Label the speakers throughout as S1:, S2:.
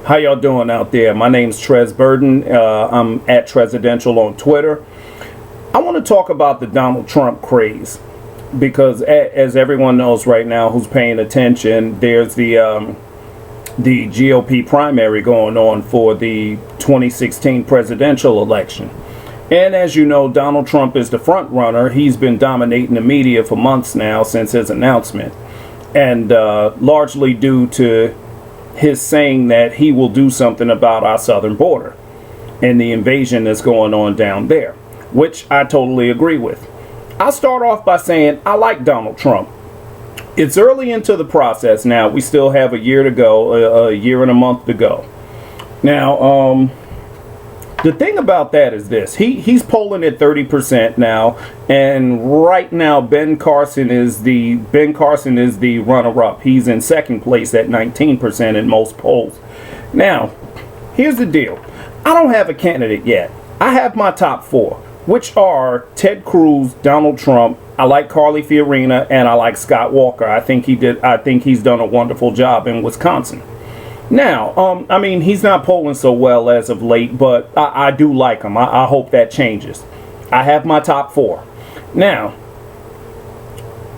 S1: How y'all doing out there? My name's Trez Burden. I'm at Trezidential on Twitter. I want to talk about the Donald Trump craze because, as everyone knows right now who's paying attention, there's the GOP primary going on for the 2016 presidential election. And as you know, Donald Trump is the front runner. He's been dominating the media for months now since his announcement, and largely due to his saying that he will do something about our southern border and the invasion that's going on down there, which I totally agree with. I'll start off by saying I like Donald Trump. It's early into the process now. We still have a year to go, a year and a month to go. Now, the thing about that is this. He's polling at 30% now, and right now Ben Carson is the runner-up. He's in second place at 19% in most polls. Now, here's the deal. I don't have a candidate yet. I have my top four, which are Ted Cruz, Donald Trump, I like Carly Fiorina, and I like Scott Walker. I think he's done a wonderful job in Wisconsin. Now, I mean, he's not polling so well as of late, but I do like him. I hope that changes. I have my top four. Now,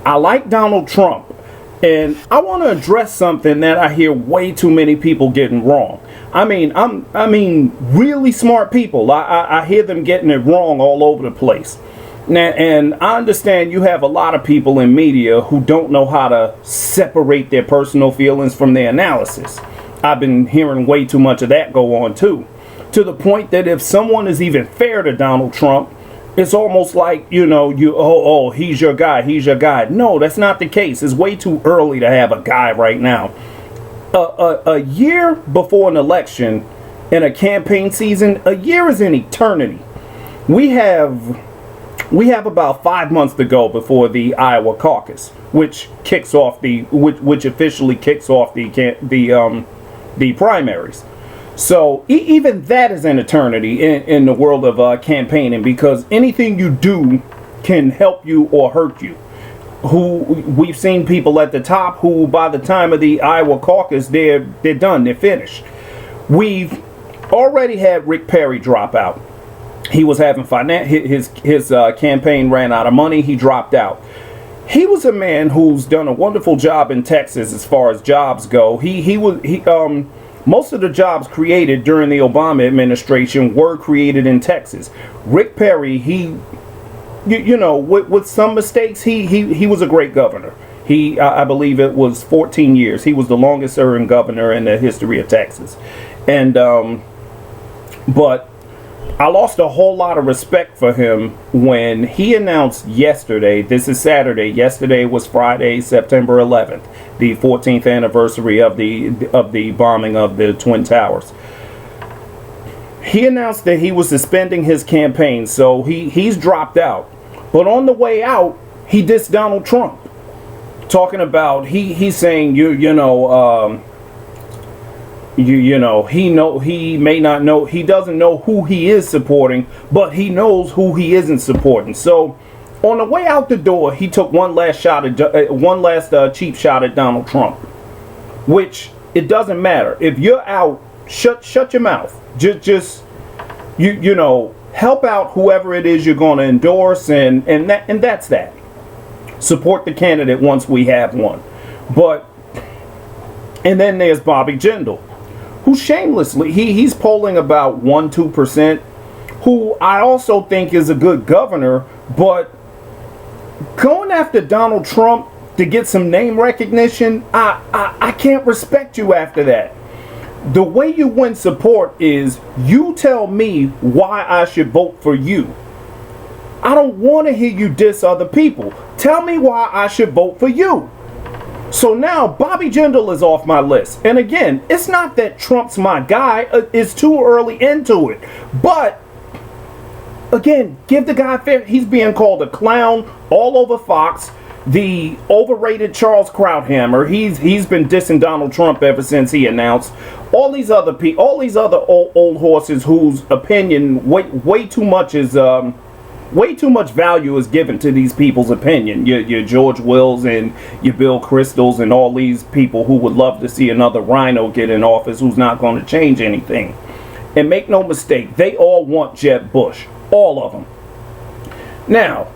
S1: I like Donald Trump, and I want to address something that I hear way too many people getting wrong. I mean, really smart people. I hear them getting it wrong all over the place. Now, and I understand you have a lot of people in media who don't know how to separate their personal feelings from their analysis. I've been hearing way too much of that go on too, to the point that if someone is even fair to Donald Trump, it's almost like, he's your guy. No, that's not the case. It's way too early to have a guy right now. A year before an election and a campaign season, a year is an eternity. We have about 5 months to go before the Iowa caucus, which officially kicks off the primaries. So even that is an eternity in the world of campaigning, because anything you do can help you or hurt you. We've seen people at the top who, by the time of the Iowa caucus, they're done, they're finished. We've already had Rick Perry drop out. He was having his campaign ran out of money. He dropped out. He was a man who's done a wonderful job in Texas as far as jobs go. Most of the jobs created during the Obama administration were created in Texas. Rick Perry, with some mistakes, he was a great governor. I believe it was 14 years. He was the longest serving governor in the history of Texas. And but I lost a whole lot of respect for him when he announced yesterday. This is Saturday. Yesterday was Friday, September 11th, the 14th anniversary of the bombing of the Twin Towers. He announced that he was suspending his campaign, so he's dropped out. But on the way out, he dissed Donald Trump, talking about he's saying he may not know, he doesn't know who he is supporting, but he knows who he isn't supporting. So on the way out the door, he took one last cheap shot at Donald Trump, which it doesn't matter. If you're out, shut your mouth. Just help out whoever it is you're going to endorse, and that's that. Support the candidate once we have one. And then there's Bobby Jindal, who shamelessly, he's polling about 1-2%, who I also think is a good governor, but going after Donald Trump to get some name recognition, I can't respect you after that. The way you win support is you tell me why I should vote for you. I don't want to hear you diss other people. Tell me why I should vote for you. So now Bobby Jindal is off my list. And again, it's not that Trump's my guy. It's too early into it. But again, give the guy fair. He's being called a clown all over Fox. The overrated Charles Krauthammer. He's been dissing Donald Trump ever since he announced. All these other old horses whose opinion way too much is Way too much value is given to these people's opinion. Your George Wills and your Bill Cristols and all these people who would love to see another rhino get in office who's not going to change anything. And make no mistake, they all want Jeb Bush. All of them. Now,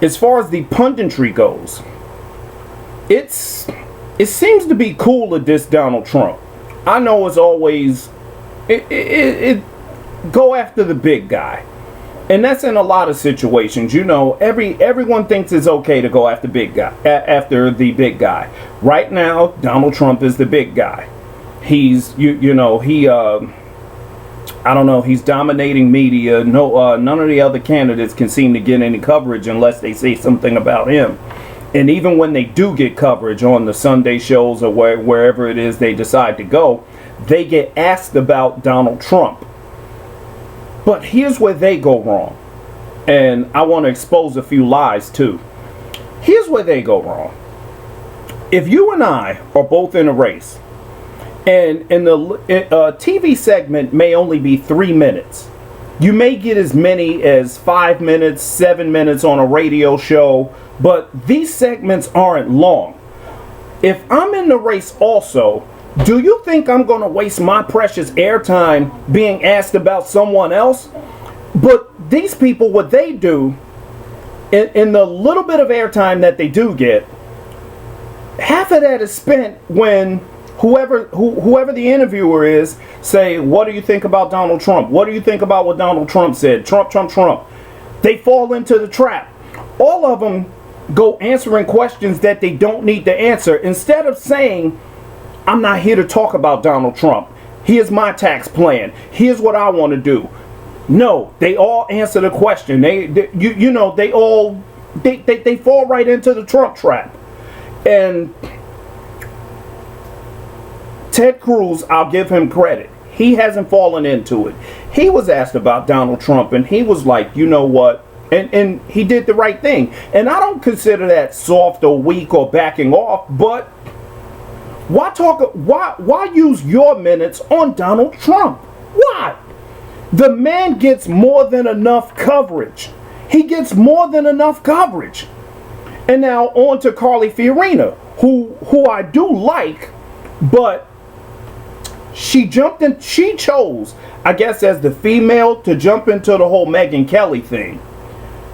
S1: as far as the punditry goes, it seems to be cool to diss Donald Trump. I know it's always go after the big guy. And that's in a lot of situations. You know, everyone thinks it's okay to go after after the big guy. Right now, Donald Trump is the big guy. He's I don't know, he's dominating media. None of the other candidates can seem to get any coverage unless they say something about him. And even when they do get coverage on the Sunday shows or wherever it is they decide to go, they get asked about Donald Trump. But here's where they go wrong. And I want to expose a few lies too. Here's where they go wrong. If you and I are both in a race, and the TV segment may only be 3 minutes, you may get as many as 5 minutes, 7 minutes on a radio show, but these segments aren't long. If I'm in the race also, do you think I'm going to waste my precious airtime being asked about someone else? But these people, what they do, in the little bit of airtime that they do get, half of that is spent when whoever the interviewer is say, what do you think about Donald Trump? What do you think about what Donald Trump said? Trump. They fall into the trap. All of them go answering questions that they don't need to answer. Instead of saying, I'm not here to talk about Donald Trump. Here's my tax plan. Here's what I want to do. No, they all answer the question. They fall right into the Trump trap. And Ted Cruz, I'll give him credit. He hasn't fallen into it. He was asked about Donald Trump and he was like, you know what? And he did the right thing. And I don't consider that soft or weak or backing off, but why use your minutes on Donald Trump? Why? The man gets more than enough coverage. He gets more than enough coverage. And now on to Carly Fiorina, who I do like, but she chose, I guess as the female, to jump into the whole Megyn Kelly thing,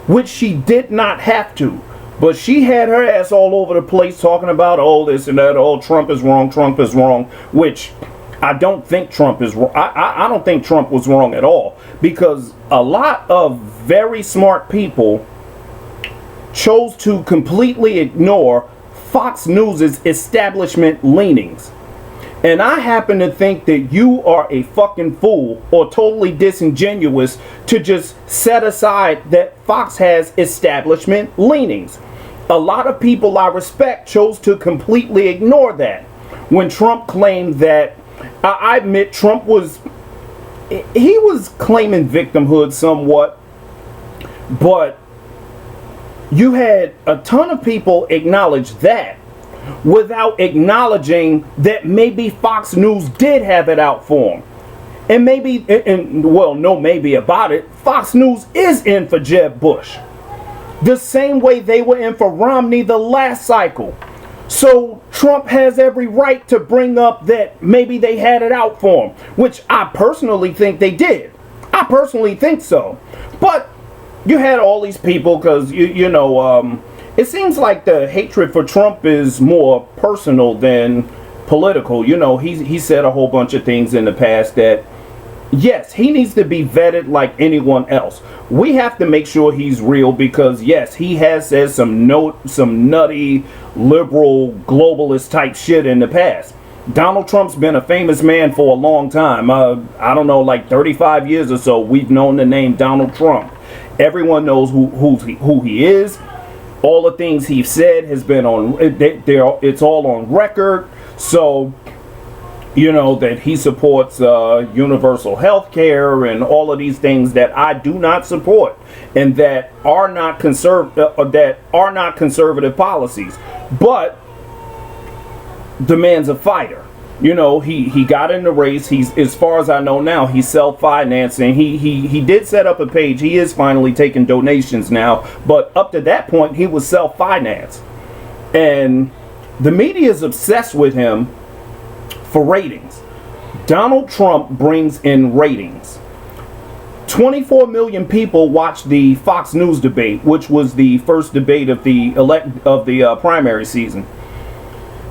S1: which she did not have to. But she had her ass all over the place talking about, oh, this and that, oh, Trump is wrong, which I don't think Trump is wrong. I don't think Trump was wrong at all, because a lot of very smart people chose to completely ignore Fox News's establishment leanings. And I happen to think that you are a fucking fool or totally disingenuous to just set aside that Fox has establishment leanings. A lot of people I respect chose to completely ignore that. When Trump claimed that, I admit Trump was claiming victimhood somewhat, but you had a ton of people acknowledge that without acknowledging that maybe Fox News did have it out for him. And maybe about it, Fox News is in for Jeb Bush. The same way they were in for Romney the last cycle. So Trump has every right to bring up that maybe they had it out for him, which I personally think they did. I personally think so. But you had all these people because, it seems like the hatred for Trump is more personal than political. You know, he said a whole bunch of things in the past that, yes, he needs to be vetted like anyone else. We have to make sure he's real because, yes, he has said some nutty, liberal, globalist type shit in the past. Donald Trump's been a famous man for a long time. I don't know, like 35 years or so, we've known the name Donald Trump. Everyone knows who he is. All the things he said has been on, it's all on record. So, that he supports universal health care and all of these things that I do not support and that are not conservative policies. But the man's a fighter. You know, he got in the race. He's, as far as I know now, he's self-financing. He did set up a page. He is finally taking donations now, but up to that point, he was self-financed. And the media is obsessed with him for ratings. Donald Trump brings in ratings. 24 million people watched the Fox News debate, which was the first debate of the primary season.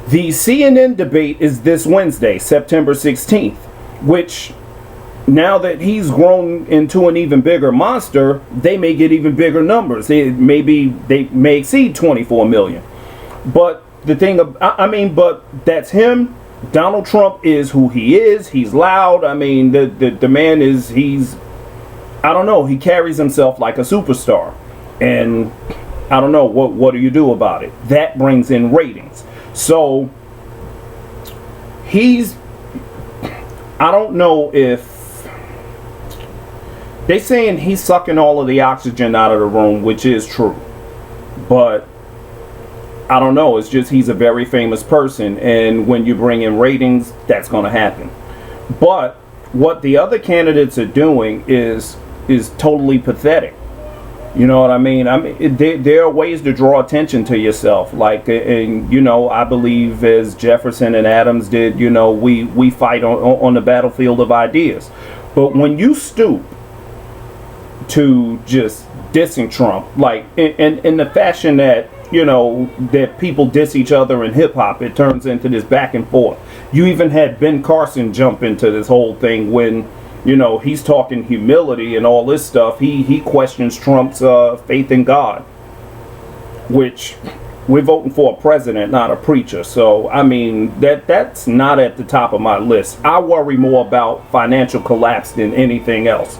S1: The CNN debate is this Wednesday, September 16th, which, now that he's grown into an even bigger monster, they may get even bigger numbers. They may exceed 24 million. But the thing, but that's him. Donald Trump is who he is. He's loud. I mean, the man is, I don't know, he carries himself like a superstar. And I don't know, what do you do about it? That brings in ratings. So I don't know if they're saying he's sucking all of the oxygen out of the room, which is true, but I don't know. It's just, he's a very famous person, and when you bring in ratings, that's going to happen. But what the other candidates are doing is totally pathetic. You know what I mean? There are ways to draw attention to yourself. Like, and you know, I believe, as Jefferson and Adams did, you know, we fight on the battlefield of ideas. But when you stoop to just dissing Trump, like in the fashion that, you know, that people diss each other in hip hop, it turns into this back and forth. You even had Ben Carson jump into this whole thing when, you know, he's talking humility and all this stuff. He questions Trump's faith in God, which we're voting for a president, not a preacher. So, I mean, that's not at the top of my list. I worry more about financial collapse than anything else.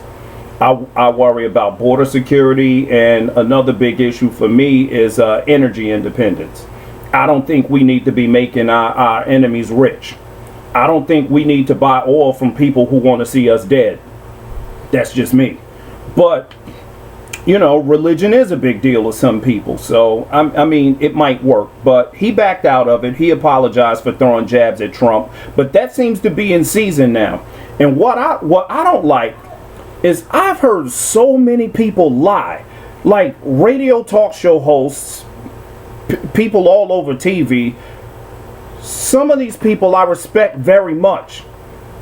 S1: I worry about border security, and another big issue for me is energy independence. I don't think we need to be making our enemies rich. I don't think we need to buy oil from people who want to see us dead. That's just me. But, you know, religion is a big deal to some people. So, I mean, it might work. But he backed out of it. He apologized for throwing jabs at Trump. But that seems to be in season now. And what I don't like is I've heard so many people lie. Like radio talk show hosts, people all over TV. Some of these people I respect very much,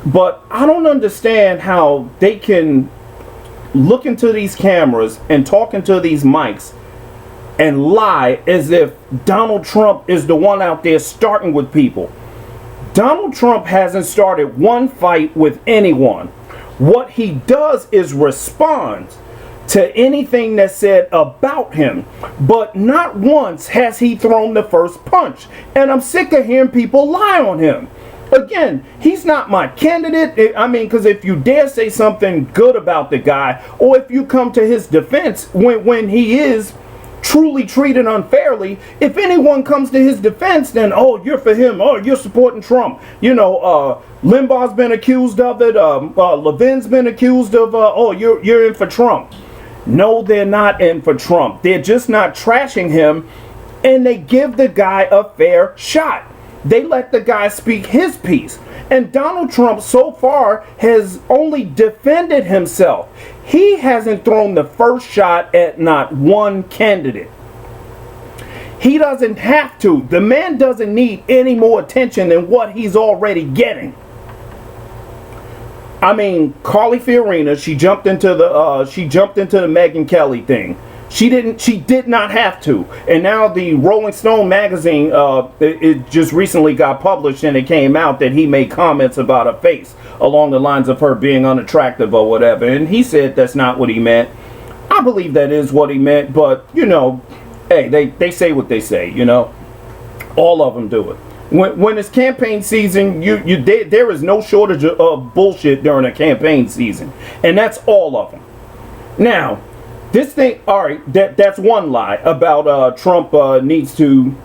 S1: but I don't understand how they can look into these cameras and talk into these mics and lie as if Donald Trump is the one out there starting with people. Donald Trump hasn't started one fight with anyone. What he does is respond to anything that's said about him, but not once has he thrown the first punch. And I'm sick of hearing people lie on him. Again, he's not my candidate. I mean, because if you dare say something good about the guy, or if you come to his defense when he is truly treated unfairly, if anyone comes to his defense, then, oh, you're for him, oh, you're supporting Trump. You know, Limbaugh's been accused of it, Levin's been accused of, oh, you're in for Trump. No, they're not in for Trump. They're just not trashing him, and they give the guy a fair shot. They let the guy speak his piece. And Donald Trump so far has only defended himself. He hasn't thrown the first shot at not one candidate. He doesn't have to. The man doesn't need any more attention than what he's already getting. I mean, Carly Fiorina, she jumped into the Megyn Kelly thing. She did not have to. And now the Rolling Stone magazine, it just recently got published, and it came out that he made comments about her face along the lines of her being unattractive or whatever. And he said that's not what he meant. I believe that is what he meant, but, you know, hey, they say what they say, you know. All of them do it. When it's campaign season, there is no shortage of bullshit during a campaign season. And that's all of them. Now, this thing, all right, that's one lie about Trump needs to,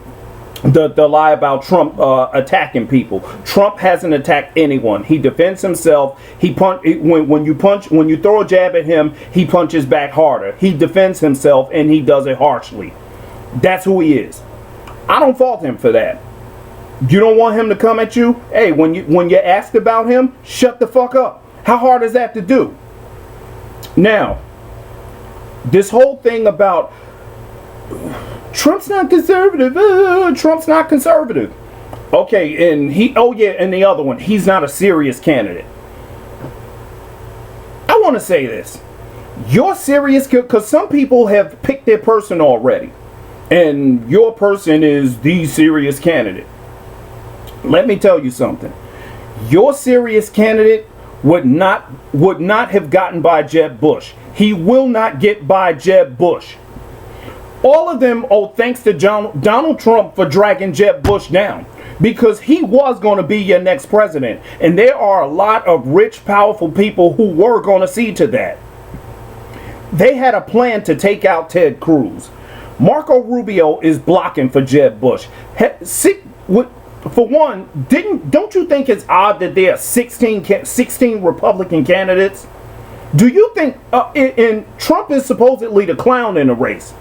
S1: the lie about Trump attacking people. Trump hasn't attacked anyone. He defends himself. When you throw a jab at him, he punches back harder. He defends himself, and he does it harshly. That's who he is. I don't fault him for that. You don't want him to come at you? Hey, when you're asked about him, shut the fuck up. How hard is that to do? Now, this whole thing about Trump's not conservative. Trump's not conservative. Okay, and and the other one, he's not a serious candidate. I want to say this. You're serious because some people have picked their person already. And your person is the serious candidate. Let me tell you something. Your serious candidate would not have gotten by Jeb Bush. He will not get by Jeb Bush. All of them owe thanks to Donald Trump for dragging Jeb Bush down, because he was going to be your next president. And there are a lot of rich, powerful people who were going to see to that. They had a plan to take out Ted Cruz. Marco Rubio is blocking for Jeb Bush. For one, don't you think it's odd that there are 16 Republican candidates? Do you think and Trump is supposedly the clown in the race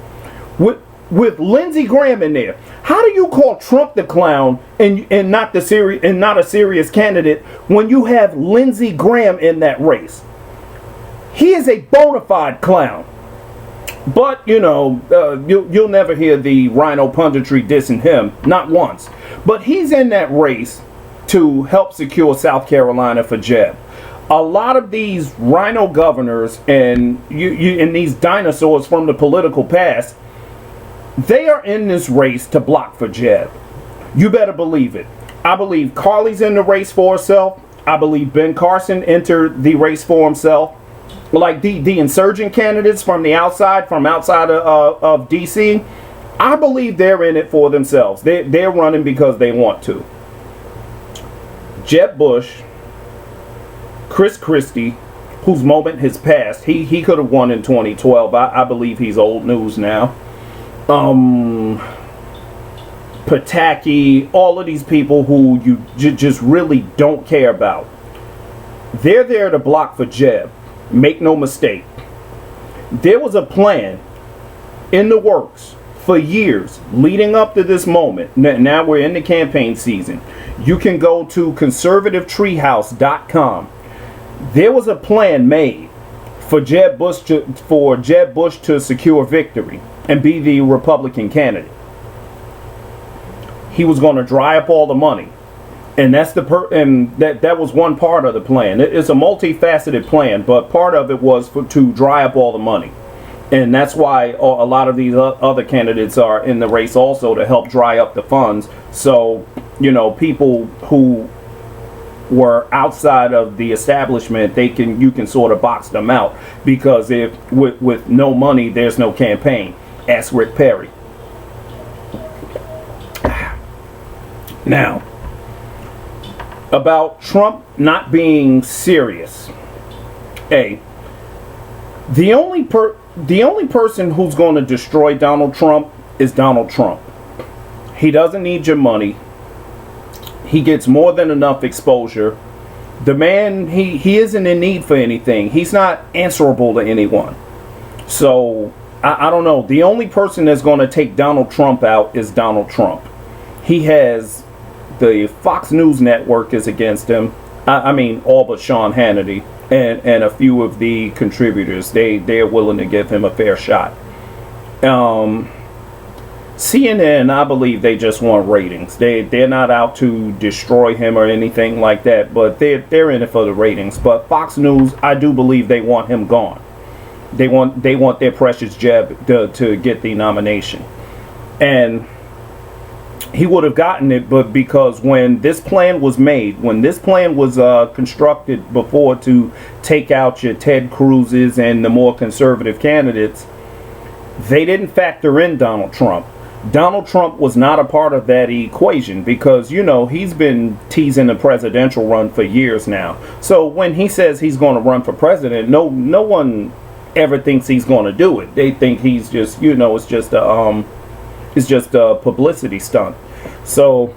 S1: with Lindsey Graham in there? How do you call Trump the clown and not a serious candidate when you have Lindsey Graham in that race? He is a bona fide clown. But, you'll never hear the rhino punditry dissing him, not once. But he's in that race to help secure South Carolina for Jeb. A lot of these rhino governors and these dinosaurs from the political past, they are in this race to block for Jeb. You better believe it. I believe Carly's in the race for herself. I believe Ben Carson entered the race for himself. Like the insurgent candidates from outside of DC, I believe they're in it for themselves. They're running because they want to. Jeb Bush, Chris Christie, whose moment has passed. He could have won in 2012. I believe he's old news now. Pataki, all of these people who you just really don't care about. They're there to block for Jeb. Make no mistake. There was a plan in the works for years leading up to this moment. Now we're in the campaign season. You can go to conservativetreehouse.com. There was a plan made for Jeb Bush to secure victory and be the Republican candidate. He was going to dry up all the money. And that was one part of the plan. It's a multifaceted plan, but part of it was to dry up all the money. And that's why a lot of these other candidates are in the race also, to help dry up the funds. So, people who were outside of the establishment, you can sort of box them out, because if with no money, there's no campaign. Ask Rick Perry. Now, about Trump not being serious. The only person who's going to destroy Donald Trump is Donald Trump. He doesn't need your money. He gets more than enough exposure. The man, he isn't in need for anything. He's not answerable to anyone. So, I don't know. The only person that's going to take Donald Trump out is Donald Trump. He has... The Fox News network is against him. I mean, all but Sean Hannity and a few of the contributors. They're willing to give him a fair shot. CNN, I believe they just want ratings. They're not out to destroy him or anything like that, but they're in it for the ratings. But Fox News, I do believe they want him gone. They want their precious Jeb to get the nomination. And he would have gotten it, but because when this plan was made, when this plan was constructed before to take out your Ted Cruz's and the more conservative candidates, they didn't factor in Donald Trump. Donald Trump was not a part of that equation because, he's been teasing the presidential run for years now. So when he says he's going to run for president, no one ever thinks he's going to do it. They think he's just, it's just a publicity stunt. So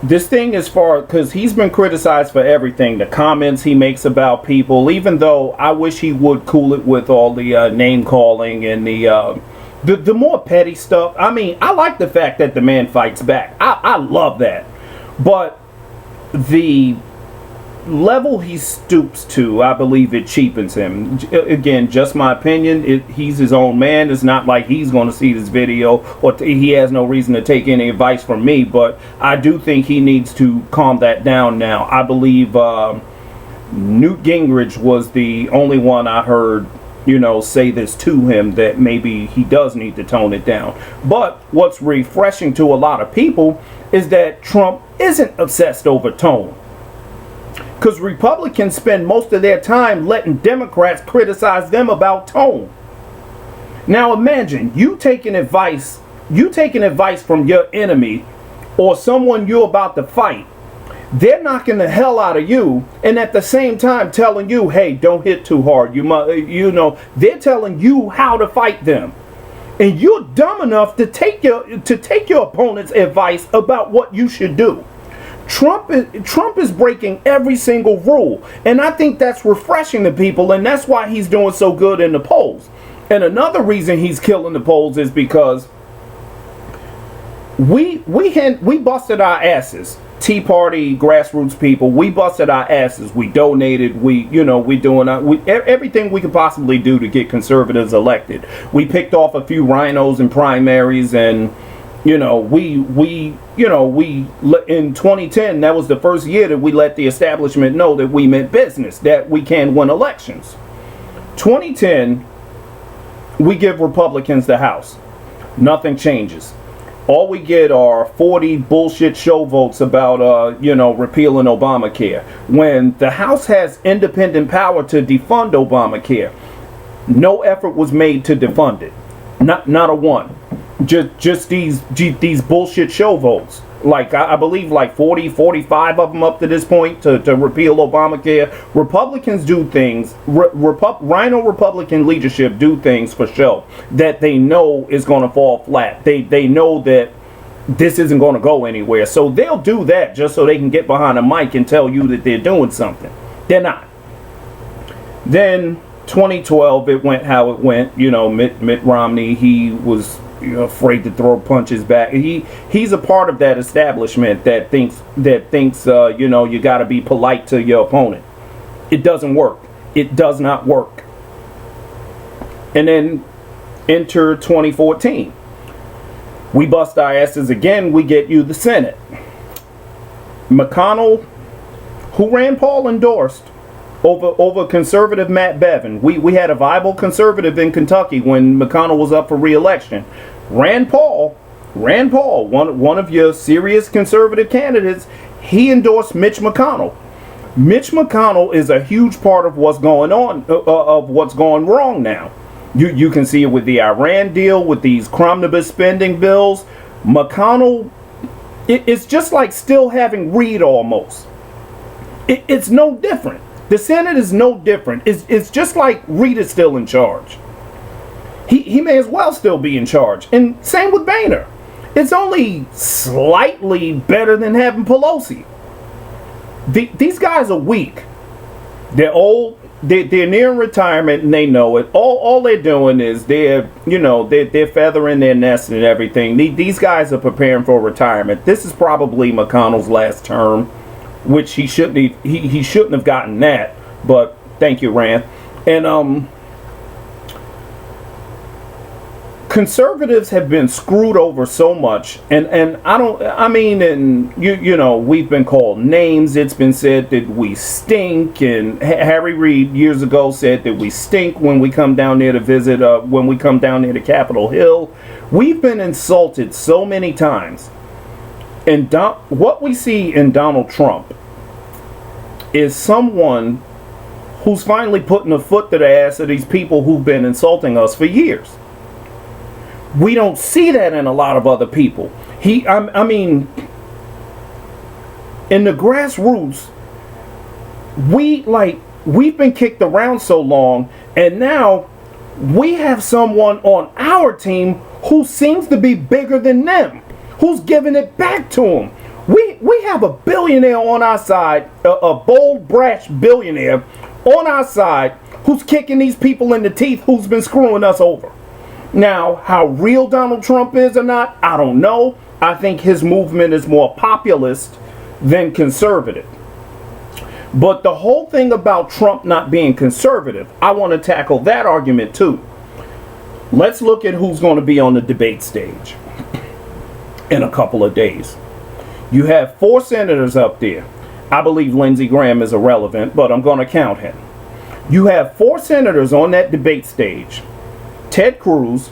S1: this thing is because he's been criticized for everything, the comments he makes about people, even though I wish he would cool it with all the name calling and the The more petty stuff, I mean, I like the fact that the man fights back. I love that. But the level he stoops to, I believe it cheapens him. Again, just my opinion. He's his own man. It's not like he's going to see this video or he has no reason to take any advice from me. But I do think he needs to calm that down now. I believe Newt Gingrich was the only one I heard, say this to him, that maybe he does need to tone it down. But what's refreshing to a lot of people is that Trump isn't obsessed over tone. Because Republicans spend most of their time letting Democrats criticize them about tone. Now imagine you taking advice from your enemy or someone you're about to fight. They're knocking the hell out of you, and at the same time telling you, hey, don't hit too hard. They're telling you how to fight them. And you're dumb enough to take your opponent's advice about what you should do. Trump is breaking every single rule, and I think that's refreshing to people, and that's why he's doing so good in the polls. And another reason he's killing the polls is because we busted our asses. Tea Party, grassroots people, we busted our asses. We donated. We doing everything we could possibly do to get conservatives elected. We picked off a few rhinos in primaries, and we in 2010, that was the first year that we let the establishment know that we meant business, that we can win elections. 2010, we give Republicans the House. Nothing changes. All we get are 40 bullshit show votes about, repealing Obamacare. When the House has independent power to defund Obamacare, no effort was made to defund it. Not a one. Just these bullshit show votes. Like, I believe like 45 of them up to this point to repeal Obamacare. Republicans do things, Rhino Republican leadership do things for show that they know is going to fall flat. They know that this isn't going to go anywhere. So they'll do that just so they can get behind a mic and tell you that they're doing something. They're not. Then 2012, it went how it went. Mitt Romney, he was afraid to throw punches back. He's a part of that establishment that thinks you got to be polite to your opponent. It doesn't work. It does not work. And then enter 2014. We bust our asses again. We get you the Senate. McConnell, who Rand Paul endorsed over conservative Matt Bevin. We had a viable conservative in Kentucky when McConnell was up for re-election. Rand Paul, one of your serious conservative candidates, he endorsed Mitch McConnell. Mitch McConnell is a huge part of what's going on, of what's going wrong now. You can see it with the Iran deal, with these omnibus spending bills. McConnell, it's just like still having Reid almost. It's no different. The Senate is no different. It's just like Reid is still in charge. He may as well still be in charge. And same with Boehner. It's only slightly better than having Pelosi. These guys are weak. They're old. They're near retirement, and they know it. All they're doing is they're feathering their nest and everything. These guys are preparing for retirement. This is probably McConnell's last term, which he shouldn't have gotten that. But thank you, Rand. And conservatives have been screwed over so much, and we've been called names. It's been said that we stink, and Harry Reid years ago said that we stink when we come down there to visit, when we come down there to Capitol Hill. We've been insulted so many times. And what we see in Donald Trump is someone who's finally putting a foot to the ass of these people who've been insulting us for years. We don't see that in a lot of other people. In the grassroots, we've been kicked around so long, and now we have someone on our team who seems to be bigger than them, who's giving it back to them. We have a billionaire on our side, a bold, brash billionaire on our side, who's kicking these people in the teeth, who's been screwing us over. Now, how real Donald Trump is or not, I don't know. I think his movement is more populist than conservative. But the whole thing about Trump not being conservative, I want to tackle that argument too. Let's look at who's going to be on the debate stage in a couple of days. You have 4 senators up there. I believe Lindsey Graham is irrelevant, but I'm going to count him. You have 4 senators on that debate stage. Ted Cruz,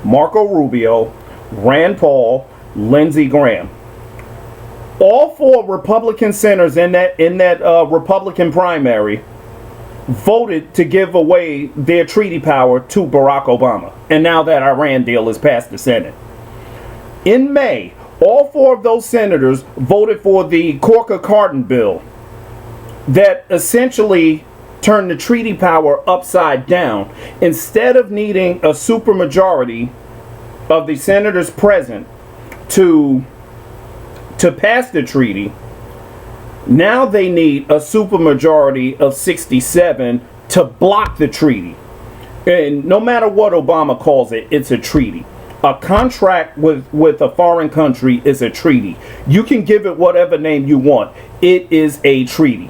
S1: Marco Rubio, Rand Paul, Lindsey Graham. All 4 Republican senators in that Republican primary voted to give away their treaty power to Barack Obama. And now that Iran deal is passed the Senate. In May, all 4 of those senators voted for the Corker-Cardin bill that essentially turned the treaty power upside down. Instead of needing a supermajority of the senators present to pass the treaty, now they need a supermajority of 67 to block the treaty. And no matter what Obama calls it, it's a treaty. A contract with a foreign country is a treaty. You can give it whatever name you want. It is a treaty.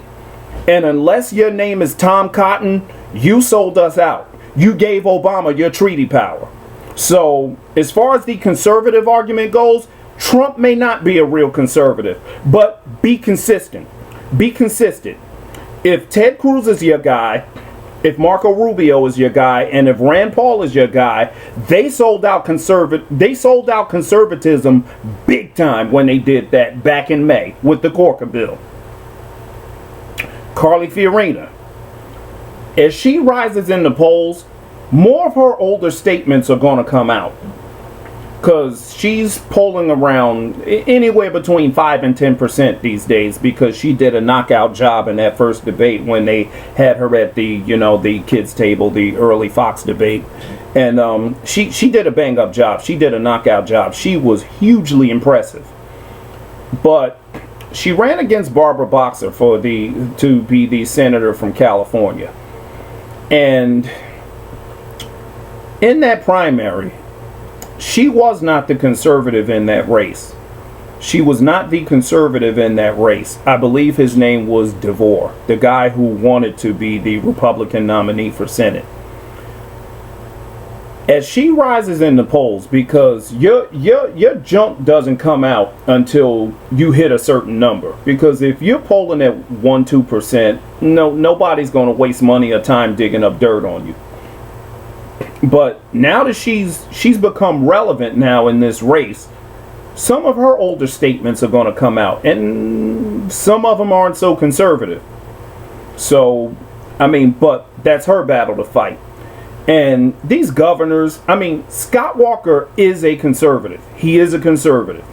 S1: And unless your name is Tom Cotton, you sold us out. You gave Obama your treaty power. So as far as the conservative argument goes, Trump may not be a real conservative, but be consistent. Be consistent. If Ted Cruz is your guy, if Marco Rubio is your guy, and if Rand Paul is your guy, they sold out conservatism big time when they did that back in May with the Corker bill. Carly Fiorina, as she rises in the polls, more of her older statements are going to come out. Because she's polling around anywhere between 5 and 10% these days, because she did a knockout job in that first debate when they had her at the kids table, the early Fox debate. And she did a bang up job. She did a knockout job. She was hugely impressive. But she ran against Barbara Boxer to be the senator from California. And in that primary, she was not the conservative in that race. She was not the conservative in that race. I believe his name was DeVore, the guy who wanted to be the Republican nominee for Senate. As she rises in the polls, because your jump doesn't come out until you hit a certain number. Because if you're polling at 1-2%, nobody's going to waste money or time digging up dirt on you. But now that she's become relevant now in this race, some of her older statements are going to come out, and some of them aren't so conservative. So, but that's her battle to fight. And these governors, Scott Walker is a conservative. He is a conservative.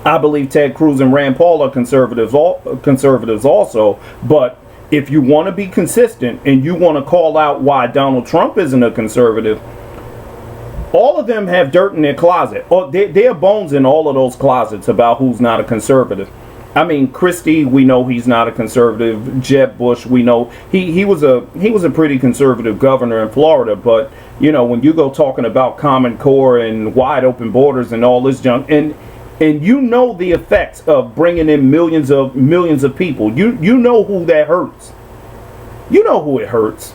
S1: I believe Ted Cruz and Rand Paul are conservatives also, but if you want to be consistent and you want to call out why Donald Trump isn't a conservative, all of them have dirt in their closet. Or there are bones in all of those closets about who's not a conservative. Christie, we know he's not a conservative. Jeb Bush, we know he was a pretty conservative governor in Florida. But when you go talking about Common Core and wide open borders and all this junk, and the effects of bringing in millions of people. You know who that hurts. You know who it hurts.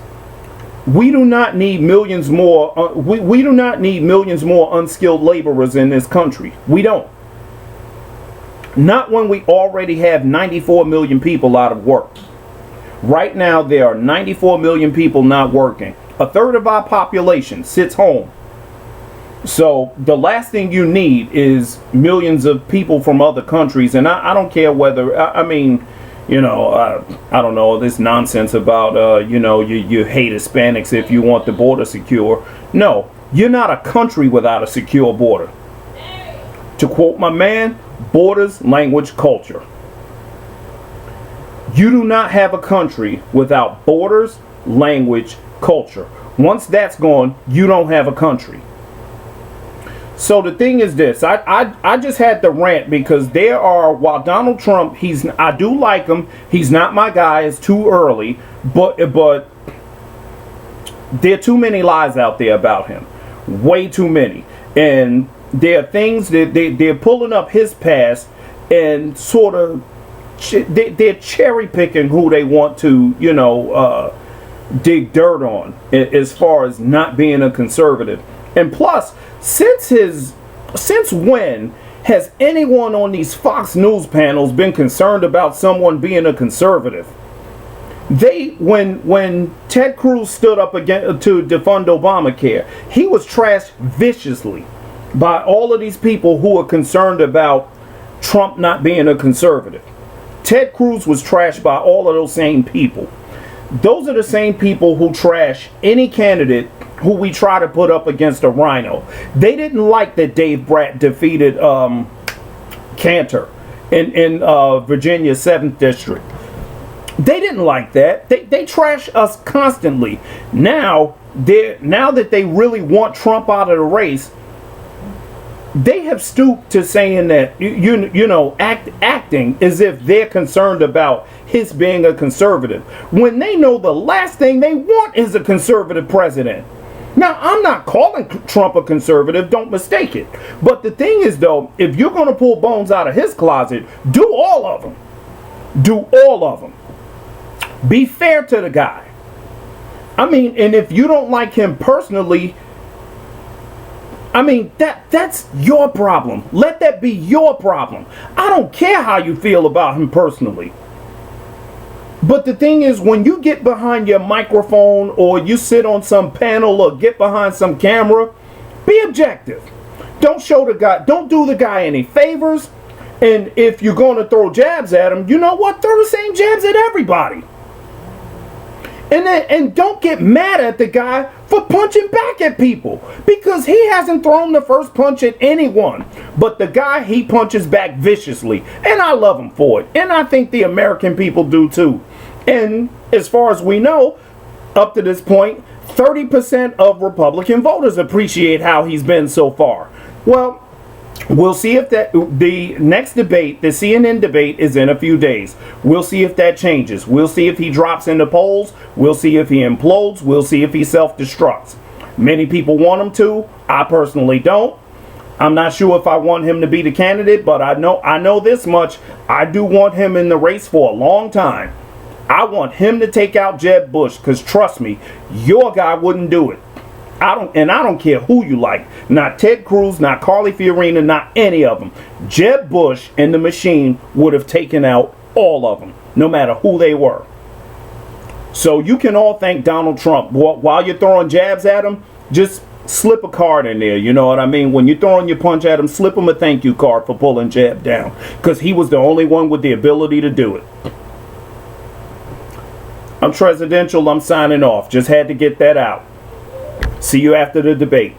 S1: We do not need millions more. We do not need millions more unskilled laborers in this country. We don't. Not when we already have 94 million people out of work. Right now, there are 94 million people not working. A third of our population sits home. So the last thing you need is millions of people from other countries. And I don't care whether, I don't know, this nonsense about, you hate Hispanics if you want the border secure. No, you're not a country without a secure border. To quote my man, borders, language, culture. You do not have a country without borders, language, culture. Once that's gone, you don't have a country. So the thing is this, I just had to rant because while Donald Trump, I do like him, he's not my guy, it's too early, but there are too many lies out there about him. Way too many. And there are things that they're pulling up his past and sort of they're cherry picking who they want to, dig dirt on as far as not being a conservative. And plus, since when has anyone on these Fox News panels been concerned about someone being a conservative? When Ted Cruz stood up again to defund Obamacare, he was trashed viciously by all of these people who are concerned about Trump not being a conservative. Ted Cruz was trashed by all of those same people. Those are the same people who trash any candidate who we try to put up against a rhino. They didn't like that Dave Bratt defeated Cantor in Virginia's 7th District. They didn't like that. They trash us constantly. Now that they really want Trump out of the race, they have stooped to saying that acting as if they're concerned about his being a conservative, when they know the last thing they want is a conservative president. Now, I'm not calling Trump a conservative, don't mistake it. But the thing is, though, if you're going to pull bones out of his closet, do all of them. Do all of them. Be fair to the guy. I mean, and if you don't like him personally, I mean, that's your problem. Let that be your problem. I don't care how you feel about him personally. But the thing is, when you get behind your microphone or you sit on some panel or get behind some camera, be objective. Don't show the guy, don't do the guy any favors. And if you're going to throw jabs at him, you know what? Throw the same jabs at everybody. And don't get mad at the guy for punching back at people, because he hasn't thrown the first punch at anyone. But the guy, he punches back viciously, and I love him for it. And I think the American people do too. And as far as we know, up to this point, 30% of Republican voters appreciate how he's been so far. Well, we'll see if the next debate, the CNN debate, is in a few days. We'll see if that changes. We'll see if he drops in the polls. We'll see if he implodes. We'll see if he self-destructs. Many people want him to. I personally don't. I'm not sure if I want him to be the candidate, but I know this much. I do want him in the race for a long time. I want him to take out Jeb Bush, because trust me, your guy wouldn't do it. I don't care who you like. Not Ted Cruz, not Carly Fiorina, not any of them. Jeb Bush and the machine would have taken out all of them, no matter who they were. So you can all thank Donald Trump. While you're throwing jabs at him, just slip a card in there. You know what I mean? When you're throwing your punch at him, slip him a thank you card for pulling Jeb down, because he was the only one with the ability to do it. I'm Presidential. I'm signing off. Just had to get that out. See you after the debate.